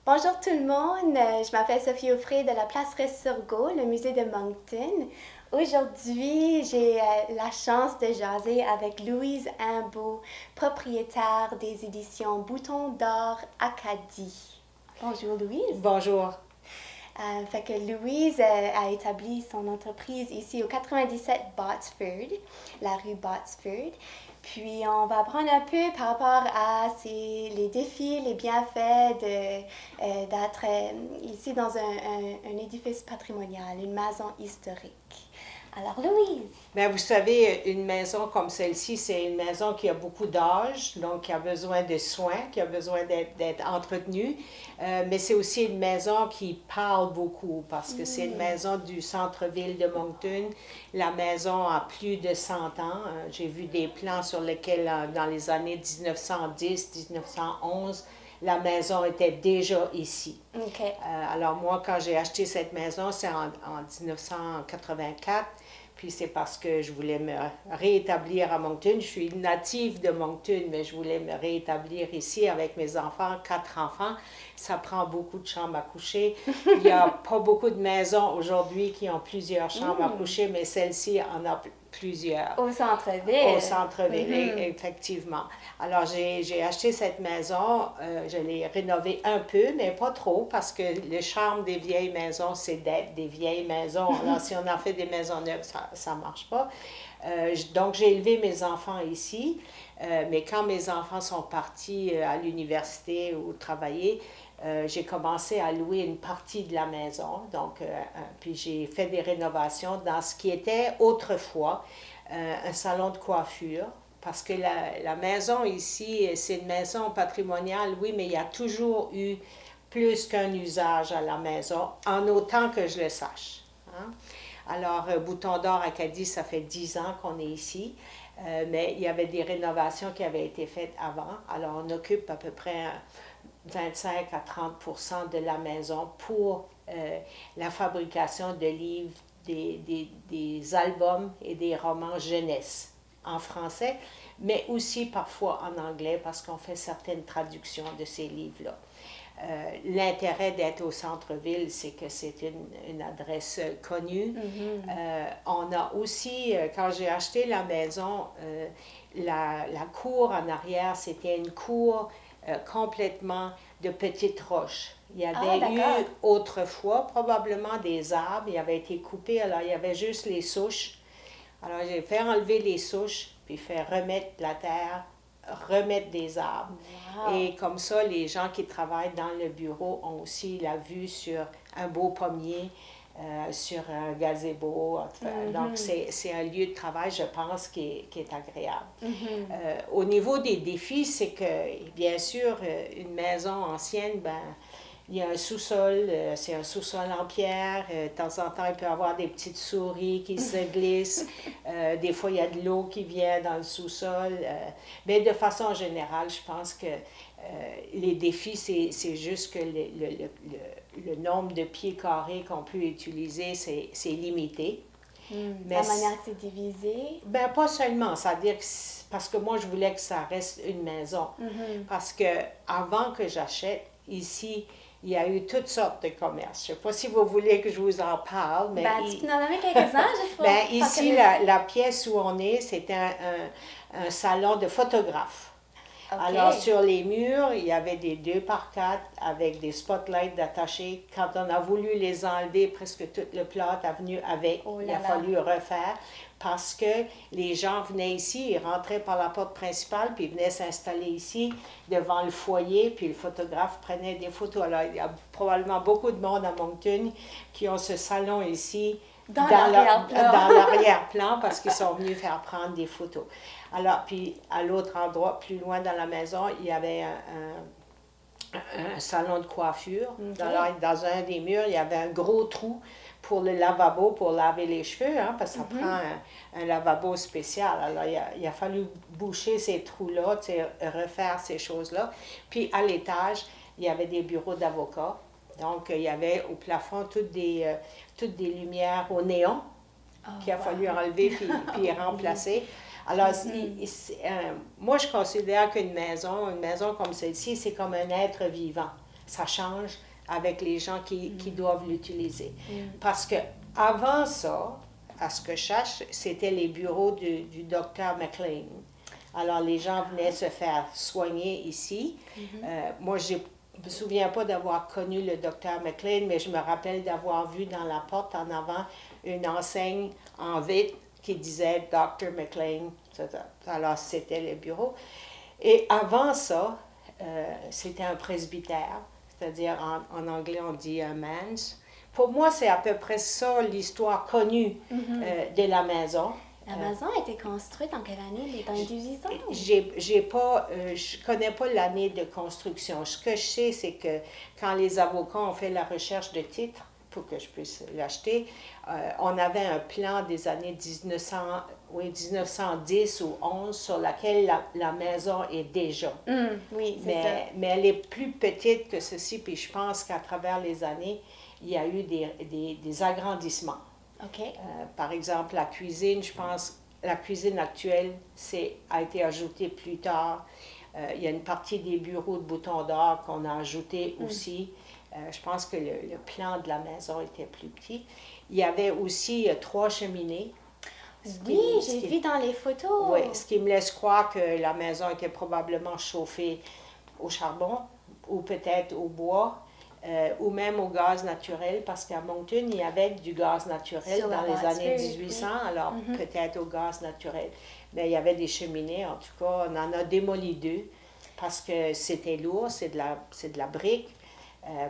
Bonjour tout le monde, je m'appelle Sophie Aufray de la place Ressurgo, le musée de Moncton. Aujourd'hui, j'ai la chance de jaser avec Louise Imbeau, propriétaire des éditions Bouton d'Or Acadie. Bonjour Louise. Bonjour. Fait que Louise a établi son entreprise ici au 97 Botsford, la rue Botsford. Puis on va apprendre un peu par rapport à les défis, les bienfaits d'être ici dans un édifice patrimonial, une maison historique. Alors Louise. Bien, vous savez, une maison comme celle-ci, c'est une maison qui a beaucoup d'âge, donc qui a besoin de soins, qui a besoin d'être entretenue. Mais c'est aussi une maison qui parle beaucoup parce que c'est une maison du centre-ville de Moncton. La maison a plus de 100 ans. J'ai vu des plans sur lesquels, dans les années 1910-1911, la maison était déjà ici. OK. Alors moi, quand j'ai acheté cette maison, c'est en 1984. Puis c'est parce que je voulais me réétablir à Moncton. Je suis native de Moncton, mais je voulais me réétablir ici avec mes enfants, 4 enfants. Ça prend beaucoup de chambres à coucher. Il n'y a pas beaucoup de maisons aujourd'hui qui ont plusieurs chambres à coucher, mais celle-ci en a plusieurs. Au centre-ville. Au centre-ville, effectivement. Alors, j'ai acheté cette maison, je l'ai rénovée un peu, mais pas trop, parce que le charme des vieilles maisons, c'est d'être des vieilles maisons. Alors, si on en fait des maisons neuves, ça ne marche pas. Donc, j'ai élevé mes enfants ici, mais quand mes enfants sont partis à l'université ou travailler, j'ai commencé à louer une partie de la maison. Donc, puis j'ai fait des rénovations dans ce qui était autrefois un salon de coiffure. Parce que la maison ici, c'est une maison patrimoniale, oui, mais il y a toujours eu plus qu'un usage à la maison, en autant que je le sache. Hein? Alors, Bouton d'Or Acadie, ça fait 10 ans qu'on est ici, mais il y avait des rénovations qui avaient été faites avant. Alors, on occupe à peu près 25 à 30 de la maison pour la fabrication de livres, des albums et des romans jeunesse en français, mais aussi parfois en anglais parce qu'on fait certaines traductions de ces livres-là. L'intérêt d'être au centre-ville, c'est que c'est une adresse connue. On a aussi, quand j'ai acheté la maison, la cour en arrière, c'était une cour complètement de petites roches. Il y avait eu autrefois probablement des arbres, ils avaient été coupés, alors il y avait juste les souches. Alors j'ai fait enlever les souches, puis fait remettre la terre, remettre des arbres. Wow. Et comme ça, les gens qui travaillent dans le bureau ont aussi la vue sur un beau pommier, sur un gazebo. Donc, c'est un lieu de travail, je pense, qui est agréable. Au niveau des défis, c'est que, bien sûr, une maison ancienne, ben, il y a un sous-sol, c'est un sous-sol en pierre. De temps en temps, il peut y avoir des petites souris qui se glissent. Des fois, il y a de l'eau qui vient dans le sous-sol. Mais de façon générale, je pense que les défis, c'est juste que le nombre de pieds carrés qu'on peut utiliser, c'est limité. Mais la manière que c'est divisé? Ben, pas seulement. C'est-à-dire que parce que moi, je voulais que ça reste une maison. Parce que avant que j'achète ici, il y a eu toutes sortes de commerces. Je ne sais pas si vous voulez que je vous en parle, mais... Ben, tu peux en nommer quelques-uns, juste pour... Ben, ici, la pièce où on est, c'était un salon de photographes. Okay. Alors, sur les murs, il y avait des 2x4 avec des spotlights attachés. Quand on a voulu les enlever, presque tout le plâtre est venu avec. Il a fallu refaire parce que les gens venaient ici, ils rentraient par la porte principale, puis ils venaient s'installer ici, devant le foyer, puis le photographe prenait des photos. Alors, il y a probablement beaucoup de monde à Moncton qui ont ce salon ici, dans l'arrière-plan parce qu'ils sont venus faire prendre des photos. Alors, puis à l'autre endroit, plus loin dans la maison, il y avait un salon de coiffure. Dans un des murs, il y avait un gros trou pour le lavabo, pour laver les cheveux, hein, parce que ça prend un lavabo spécial. Alors, il a fallu boucher ces trous-là, refaire ces choses-là. Puis à l'étage, il y avait des bureaux d'avocats. Donc, il y avait au plafond toutes des lumières au néon qu'il a fallu enlever puis remplacer. Alors, moi, je considère qu'une maison comme celle-ci, c'est comme un être vivant. ça change avec les gens qui doivent l'utiliser. Parce que avant ça, à ce que je sache, c'était les bureaux du docteur McLean. Alors, les gens venaient se faire soigner ici. Moi, je ne me souviens pas d'avoir connu le docteur McLean, mais je me rappelle d'avoir vu dans la porte en avant une enseigne en vitre qui disait Dr. McLean. Alors, c'était le bureau. Et avant ça, c'était un presbytère, c'est-à-dire en anglais, on dit un manse. Pour moi, c'est à peu près ça l'histoire connue de la maison. La maison a été construite en quelle année? Dans les 1800? Je connais pas l'année de construction. Ce que je sais, c'est que quand les avocats ont fait la recherche de titres pour que je puisse l'acheter, on avait un plan des années 1910 ou 11 sur laquelle la maison est déjà. Oui, c'est ça. Mais elle est plus petite que ceci, puis je pense qu'à travers les années, il y a eu des agrandissements. OK. Par exemple, la cuisine, je pense, la cuisine actuelle a été ajoutée plus tard. Il y a une partie des bureaux de Bouton d'Or qu'on a ajouté aussi. Je pense que le plan de la maison était plus petit. Il y avait aussi 3 cheminées. Oui, j'ai vu dans les photos. Oui, ce qui me laisse croire que la maison était probablement chauffée au charbon ou peut-être au bois. Ou même au gaz naturel, parce qu'à Moncton, il y avait du gaz naturel dans les années 1800, alors peut-être au gaz naturel. Mais il y avait des cheminées, en tout cas, on en a démoli 2, parce que c'était lourd, c'est de la brique,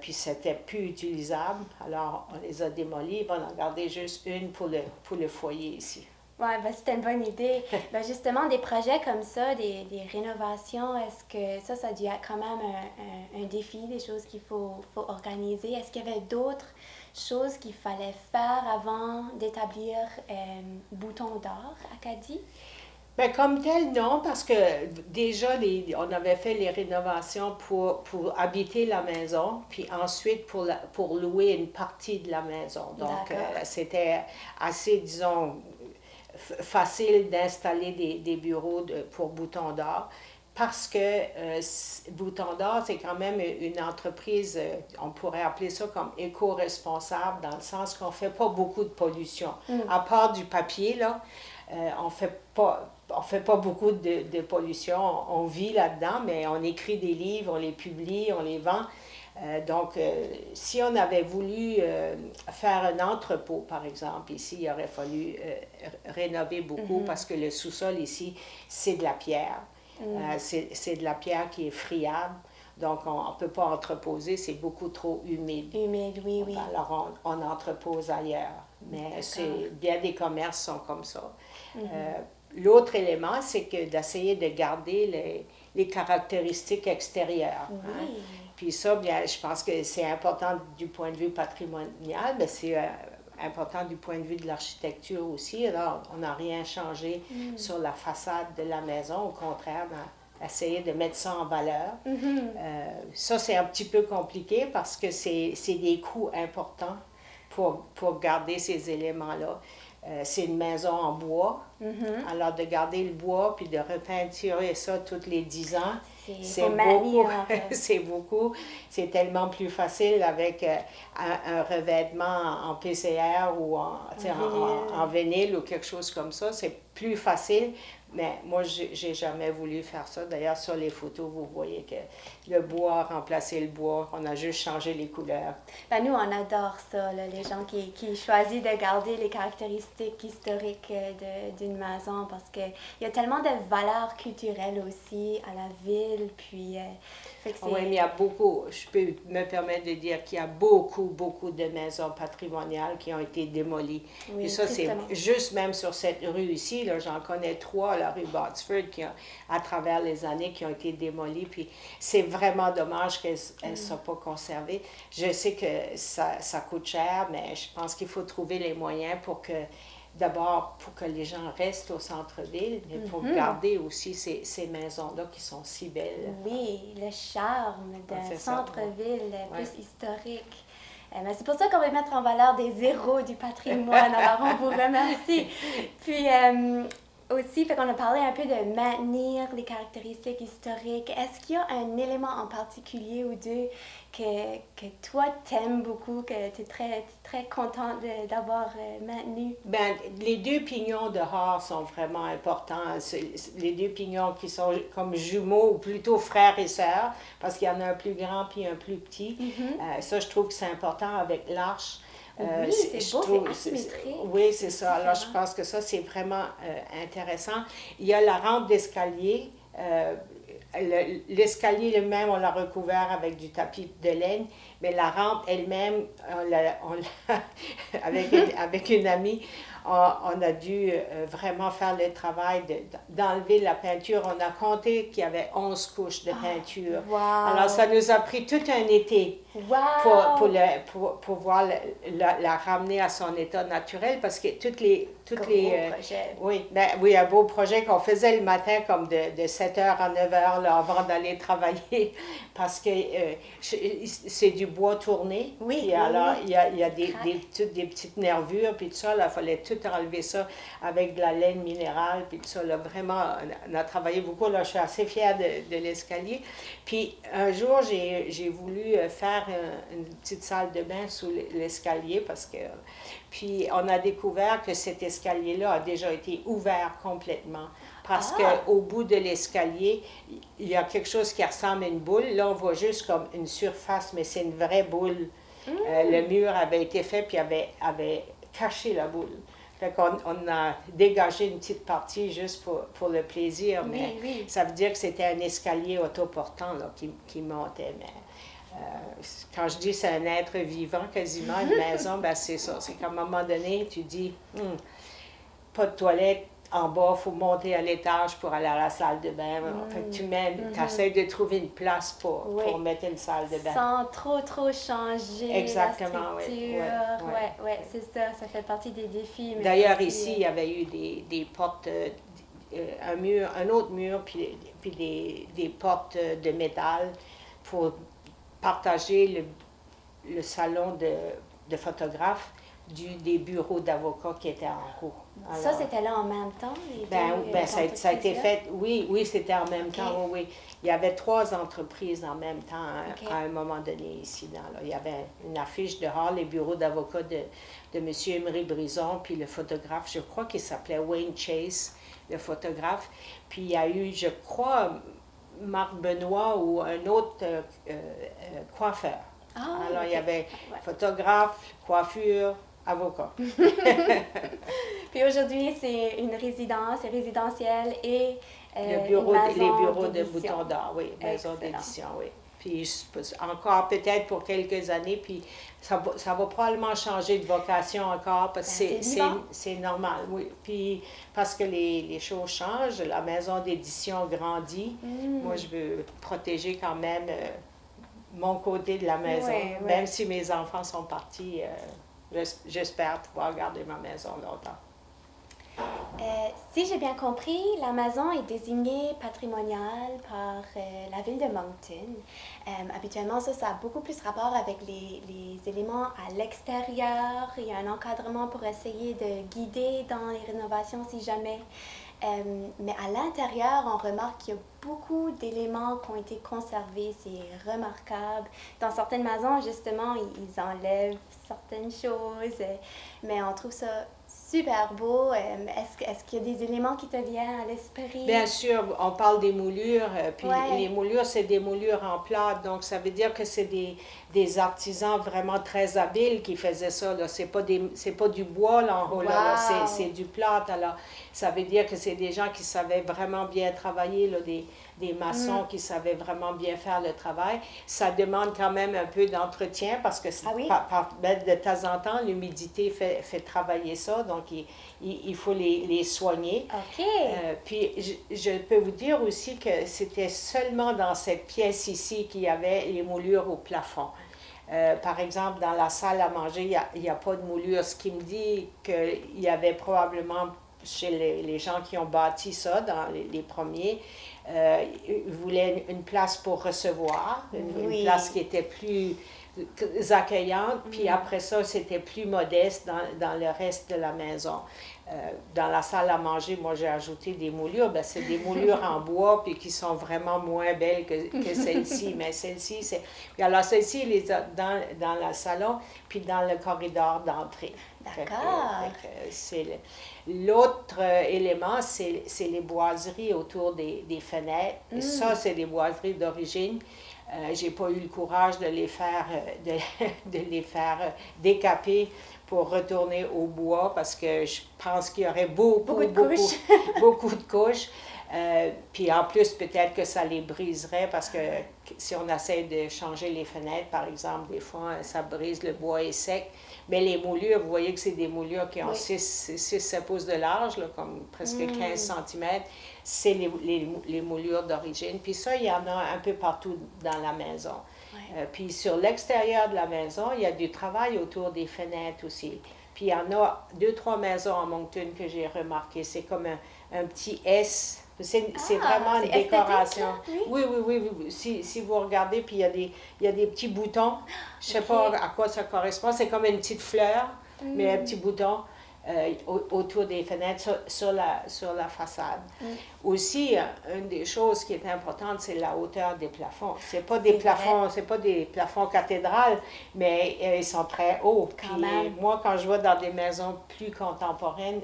puis c'était plus utilisable, alors on les a démolis, on en a gardé juste une pour le foyer ici. Oui, c'était une bonne idée. Justement, des projets comme ça, des rénovations, est-ce que ça a dû être quand même un défi, des choses qu'il faut organiser? Est-ce qu'il y avait d'autres choses qu'il fallait faire avant d'établir Bouton d'Or Acadie? Bien, comme tel, non, parce que déjà, on avait fait les rénovations pour habiter la maison, puis ensuite pour louer une partie de la maison. Donc, c'était assez, disons, facile d'installer des bureaux pour Bouton d'Or parce que Bouton d'Or, c'est quand même une entreprise, on pourrait appeler ça comme éco-responsable, dans le sens qu'on ne fait pas beaucoup de pollution. À part du papier, là, on fait pas beaucoup de pollution. On vit là-dedans, mais on écrit des livres, on les publie, on les vend. Donc, si on avait voulu faire un entrepôt, par exemple, ici, il aurait fallu rénover beaucoup parce que le sous-sol ici, c'est de la pierre. C'est de la pierre qui est friable. Donc, on ne peut pas entreposer, c'est beaucoup trop humide. Humide, oui, oui. Alors, on entrepose ailleurs. Mais bien des commerces sont comme ça. L'autre élément, c'est que d'essayer de garder les caractéristiques extérieures. Oui. Hein? Puis ça, bien, je pense que c'est important du point de vue patrimonial, mais c'est important du point de vue de l'architecture aussi. Alors, on n'a rien changé sur la façade de la maison. Au contraire, on a essayé de mettre ça en valeur. Ça, c'est un petit peu compliqué parce que c'est des coûts importants pour garder ces éléments-là. C'est une maison en bois. Alors, de garder le bois puis de repeinturer ça tous les 10 ans, c'est beaucoup. C'est beaucoup. C'est tellement plus facile avec un revêtement en PCR ou en vinyle ou quelque chose comme ça. C'est plus facile. Mais moi, j'ai jamais voulu faire ça. D'ailleurs, sur les photos, vous voyez que le bois a remplacé le bois. On a juste changé les couleurs. Nous, on adore ça, là, les gens qui choisissent de garder les caractéristiques historiques d'une maison parce qu'il y a tellement de valeurs culturelles aussi à la ville. Puis, oui, mais il y a beaucoup, je peux me permettre de dire qu'il y a beaucoup de maisons patrimoniales qui ont été démolies. Oui, et ça, c'est juste même sur cette rue ici, là, j'en connais 3, la rue Botsford, à travers les années, qui ont été démolies. Puis c'est vraiment dommage qu'elles ne soient pas conservées. Je sais que ça coûte cher, mais je pense qu'il faut trouver les moyens pour que, d'abord, pour que les gens restent au centre-ville, mais pour garder aussi ces maisons-là qui sont si belles. Oui, le charme d'un centre-ville plus historique. C'est pour ça qu'on veut mettre en valeur des héros du patrimoine. Alors, on vous remercie. Puis, aussi, fait qu'on a parlé un peu de maintenir les caractéristiques historiques. Est-ce qu'il y a un élément en particulier ou deux que toi t'aimes beaucoup, que tu es très contente d'avoir maintenu? Ben, les deux pignons dehors sont vraiment importants. Les deux pignons qui sont comme jumeaux, ou plutôt frères et sœurs, parce qu'il y en a un plus grand puis un plus petit. Ça, je trouve que c'est important avec l'arche. Oui, c'est beau, c'est asymétrique. Oui, c'est ça. Alors, je pense que ça, c'est vraiment intéressant. Il y a la rampe d'escalier. L'escalier lui-même, on l'a recouvert avec du tapis de laine, mais la rampe elle-même, avec une amie, on a dû vraiment faire le travail d'enlever la peinture. On a compté qu'il y avait 11 couches de peinture. Wow. Alors, ça nous a pris tout un été pour pouvoir la ramener à son état naturel, parce que oui, un beau projet qu'on faisait le matin comme de 7h à 9h là, avant d'aller travailler, parce que c'est du bois tourné. Oui, puis alors, il y a des petites nervures, puis tout ça, il fallait tout enlever ça avec de la laine minérale, puis tout ça, là, vraiment, on a travaillé beaucoup, là, je suis assez fière de l'escalier. Puis un jour, j'ai voulu faire une petite salle de bain sous l'escalier, parce que... Puis on a découvert que cet escalier-là a déjà été ouvert complètement. Parce qu'au bout de l'escalier, il y a quelque chose qui ressemble à une boule. Là, on voit juste comme une surface, mais c'est une vraie boule. Le mur avait été fait, puis avait caché la boule. Fait qu'on a dégagé une petite partie juste pour le plaisir, mais ça veut dire que c'était un escalier autoportant là, qui montait. Mais quand je dis c'est un être vivant quasiment, une maison, ben c'est ça. C'est qu'à un moment donné, tu dis, pas de toilette en bas, il faut monter à l'étage pour aller à la salle de bain. Fait que tu essaies de trouver une place pour mettre une salle de bain. Sans trop changer Exactement, la structure. Oui, c'est ça. Ça fait partie des défis. D'ailleurs, ici, il y avait eu des portes, un autre mur, puis des portes de métal pour partager le salon de photographe des bureaux d'avocats qui étaient en haut. Alors, ça, c'était là en même temps? Ça a été fait, oui, c'était en même temps, oui. Il y avait 3 entreprises en même temps à un moment donné ici. Il y avait une affiche dehors, les bureaux d'avocats de M. Emery Brison, puis le photographe, je crois qu'il s'appelait Wayne Chase, le photographe. Puis il y a eu, je crois, Marc Benoît ou un autre coiffeur. Alors, il y avait photographe, coiffure, avocat. Puis aujourd'hui, c'est une résidence, c'est résidentiel et les bureaux de Bouton d'Or, oui, maison d'édition, oui. Puis encore peut-être pour quelques années, puis ça va probablement changer de vocation encore, parce que c'est normal, oui. Puis parce que les choses changent, la maison d'édition grandit. Moi, je veux protéger quand même mon côté de la maison, même si mes enfants sont partis. J'espère pouvoir garder ma maison longtemps. Si j'ai bien compris, la maison est désignée patrimoniale par la ville de Moncton. Habituellement, ça a beaucoup plus rapport avec les éléments à l'extérieur. Il y a un encadrement pour essayer de guider dans les rénovations si jamais. Mais à l'intérieur, on remarque qu'il y a beaucoup d'éléments qui ont été conservés. C'est remarquable. Dans certaines maisons, justement, ils enlèvent certaines choses, mais on trouve ça super beau. Est-ce qu'il y a des éléments qui te viennent à l'esprit? Bien sûr, on parle des moulures, puis les moulures, c'est des moulures en plâtre, donc ça veut dire que c'est des artisans vraiment très habiles qui faisaient ça, là. C'est pas du bois là en haut, là, c'est du plâtre, alors ça veut dire que c'est des gens qui savaient vraiment bien travailler, là, des maçons qui savaient vraiment bien faire le travail. Ça demande quand même un peu d'entretien, parce que de temps en temps, l'humidité fait travailler ça, donc il faut les soigner. Puis je peux vous dire aussi que c'était seulement dans cette pièce ici qu'il y avait les moulures au plafond. Par exemple, dans la salle à manger, il n'y a pas de moulure, ce qui me dit qu'il y avait probablement chez les gens qui ont bâti ça, dans les premiers, Ils voulaient une place pour recevoir, une Oui. place qui était plus accueillante, puis après ça, c'était plus modeste dans le reste de la maison. Dans la salle à manger, moi, j'ai ajouté des moulures. Ben, c'est des moulures en bois, puis qui sont vraiment moins belles que celle-ci. Mais celle-ci, c'est... Puis alors, celle-ci, elle est dans le salon, puis dans le corridor d'entrée. D'accord. L'autre élément, c'est les boiseries autour des fenêtres. Et ça, c'est des boiseries d'origine. J'ai pas eu le courage de les faire, de les faire décaper pour retourner au bois parce que je pense qu'il y aurait beaucoup de couches. Puis en plus, peut-être que ça les briserait parce que si on essaie de changer les fenêtres, par exemple, des fois, ça brise, le bois est sec. Mais les moulures, vous voyez que c'est des moulures qui ont 6-7 pouces de large, là, comme presque 15 cm. C'est les moulures d'origine. Puis ça, il y en a un peu partout dans la maison. Puis sur l'extérieur de la maison, il y a du travail autour des fenêtres aussi. Puis il y en a 2-3 maisons à Moncton que j'ai remarqué. C'est comme un petit S. C'est vraiment une décoration. Oui. Si vous regardez, puis il y a des petits boutons. Je ne sais pas à quoi ça correspond. C'est comme une petite fleur, mais un petit bouton autour des fenêtres sur la façade. Aussi, une des choses qui est importante, c'est la hauteur des plafonds. C'est pas des plafonds cathédrales, mais ils sont très hauts. Puis moi, quand je vais dans des maisons plus contemporaines,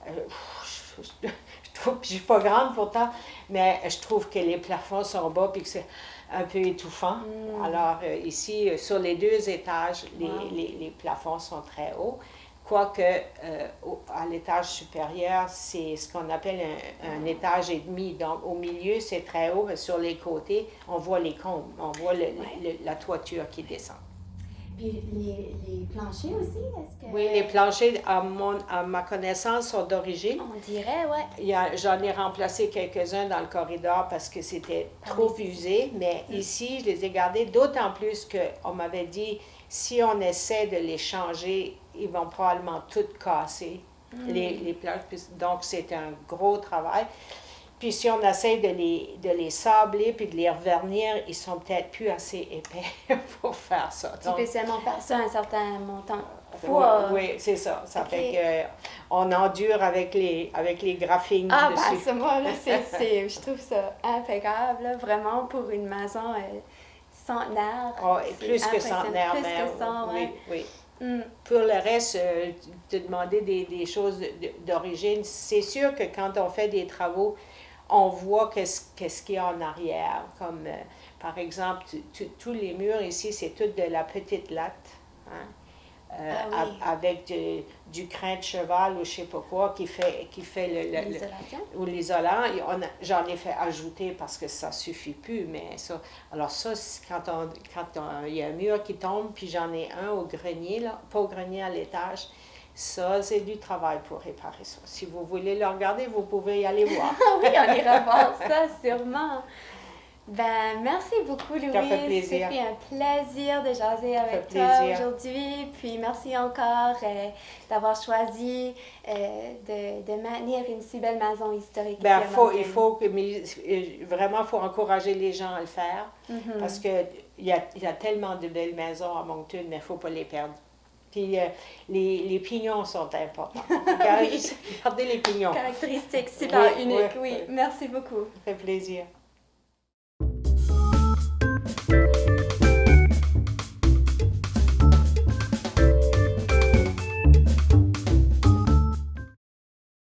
je ne suis pas grande pourtant, mais je trouve que les plafonds sont bas et que c'est un peu étouffant. Alors ici, sur les 2 étages, les plafonds sont très hauts. Quoique, à l'étage supérieur, c'est ce qu'on appelle un étage et demi. Donc, au milieu, c'est très haut, mais sur les côtés, on voit les combles, on voit la toiture qui descend. Puis les planchers aussi, est-ce que... Oui, les planchers, à ma connaissance, sont d'origine. On dirait, oui. J'en ai remplacé quelques-uns dans le corridor parce que c'était trop usé, mais ici, je les ai gardés, d'autant plus qu'on m'avait dit, si on essaie de les changer, ils vont probablement toutes casser, les planches. Donc, c'est un gros travail. Puis si on essaie de les sabler puis de les revernir, ils sont peut-être plus assez épais pour faire ça. Tu peux seulement faire ça un certain montant. Oui, c'est ça. Ça fait qu'on endure avec les graphines dessus. Ben, moi, là, je trouve ça impeccable, là, vraiment, pour une maison centenaire. Plus que centenaire, mais oui. Pour le reste, te demander des choses d'origine, c'est sûr que quand on fait des travaux, on voit qu'est-ce qu'il y a en arrière. Comme, par exemple, tous les murs ici, c'est tout de la petite latte, hein? Avec du crin de cheval ou je ne sais pas quoi qui fait l'isolant. J'en ai fait ajouter parce que ça ne suffit plus. Mais ça, alors ça, quand il y a un mur qui tombe, puis j'en ai un au grenier, là, pas au grenier, à l'étage, ça, c'est du travail pour réparer ça. Si vous voulez le regarder, vous pouvez y aller voir. Oui, on ira voir ça, sûrement. Ben, merci beaucoup, Louise. Ça fait plaisir. C'était un plaisir de jaser avec toi aujourd'hui. Puis merci encore d'avoir choisi de maintenir une si belle maison historique. Ben, vraiment, il faut encourager les gens à le faire. Parce qu'il y a tellement de belles maisons à Moncton, mais il ne faut pas les perdre. Puis les pignons sont importants. Regardez les pignons. Caractéristiques super uniques, oui. Merci beaucoup. Ça fait plaisir.